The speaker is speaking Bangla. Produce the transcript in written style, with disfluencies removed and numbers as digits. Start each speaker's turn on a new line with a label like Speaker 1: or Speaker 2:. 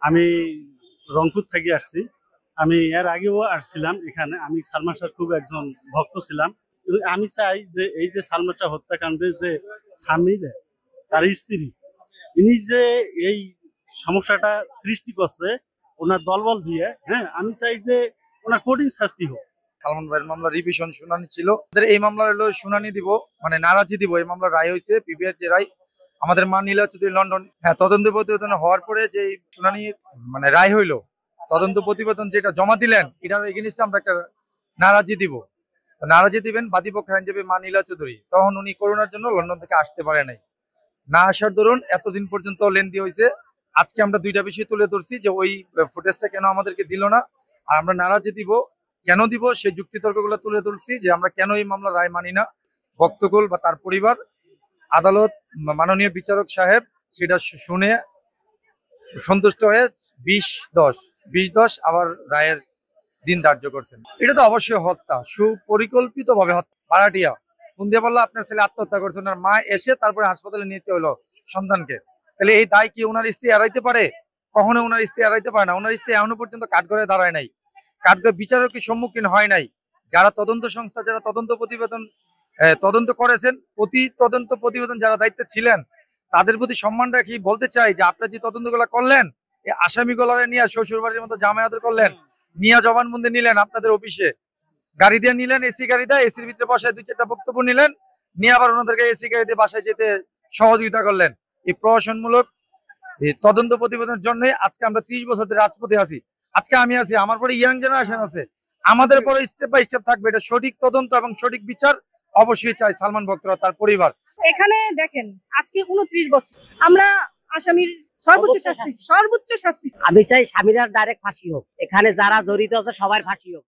Speaker 1: আমি রংপুর থেকে আসছি। আমি এর আগেও আসছিলাম এখানে। আমি সালমান শাহর খুব একজন ভক্ত ছিলাম। এবং আমি চাই যে এই যে সালমান শাহ হত্যাকাণ্ডে যে স্বামীর তার স্ত্রী ইনি যে এই সমস্যাটা সৃষ্টি করছে ওনার দলবল দিয়ে, হ্যাঁ, আমি চাই যে ওনার কঠিন শাস্তি হোক।
Speaker 2: সালমান ভাইয়ের মামলা রিভিশন শুনানি ছিল, আমাদের এই মামলার হলো শুনানি দিব, মানে নারাজি দিব। এই মামলার রায় হয়েছে, পিবিআর যে রায়, আমাদের মা নীলা চৌধুরী লন্ডন, হ্যাঁ, তদন্ত প্রতিবেদন হওয়ার পরে যে শুনানি মানে রায় হইলো, তদন্ত প্রতিবেদন যেটা জমা দিলেন এটার এগেইনস্টে আমরা একটা নারাজি দিব। তো নারাজি দিবেন বাদীপক্ষ আইনজীবী মা নীলা চৌধুরী। তখন উনি করোনার জন্য লন্ডন থেকে আসতে পারে নাই, না আসার দরুন এতদিন পর্যন্ত লেনদি হয়েছে। আজকে আমরা দুইটা বিষয় তুলে ধরছি যে ওই ফুটেজটা কেন আমাদেরকে দিল না, আর আমরা নারাজি দিব কেন দিব সেই যুক্তি তর্কগুলো তুলে ধরছি যে আমরা কেন এই মামলার রায় মানি না। ভক্তকুল বা তার পরিবার, আদালত, মাননীয় বিচারক সাহেব সেটা শুনে সন্তুষ্ট হয়ে 20/10 আবার রায়ের দিন ধার্য করছেন। এটা তো অবশ্যই হত্যা, সুপরিকল্পিত ভাবে হত্যা। ভাড়াটিয়া ফোন দিয়ে বললো আপনার ছেলে আত্মহত্যা করছে, ওনার মা এসে তারপরে হাসপাতালে নিতে হলো সন্তানকে। তাহলে এই দায় কি ওনার স্ত্রী এড়াইতে পারে? কখনো ওনার স্ত্রী এড়াইতে পারে না। ওনার স্ত্রী এখনো পর্যন্ত কাঠগড়ে দাঁড়ায় নাই, কাঠগড়ে বিচারকের সম্মুখীন হয় নাই। যারা তদন্ত সংস্থা, যারা তদন্ত প্রতিবেদন তদন্ত করেছেন, তদন্ত প্রতিবেদন যারা দায়িত্বে ছিলেন, তাদের প্রতি সম্মান রাখি বলতে চাই যে আপনারা যে তদন্তগুলো করলেন, এই আসামিগুলারে নিয়ে শ্বশুর বাড়ির মতো জামায়াতের করলেন, নিয়ে জবানবন্দি নিলেন আপনাদের অফিসে, গাড়ি দিয়ে নিলেন, এসি গাড়ি দিয়ে, এসির ভিতরে বসায় 2-4টা বক্তব্য নিলেন, নিয়ে আবার ওনাদেরকে এসি গাড়ি দিয়ে বাসায় যেতে সহযোগিতা করলেন। এই প্রশাসনমূলক এই তদন্ত প্রতিবেদনের জন্য আজকে আমরা 30 বছর ধরে রাজপথে আছি। আজকে আমি আছি, আমার পরে ইয়াং জেনারেশন আছে, আমাদের পরে স্টেপ বাই স্টেপ থাকবে। এটা সঠিক তদন্ত এবং সঠিক বিচার অবশ্যই চাই সালমান ভক্তরা, তার পরিবার।
Speaker 3: এখানে দেখেন আজকে 29 বছর আমরা আসামির সর্বোচ্চ শাস্তি।
Speaker 4: আমি চাই স্বামীরা ডাইরেক্ট ফাঁসি হোক, এখানে যারা জড়িত আছে সবার ফাঁসি হোক।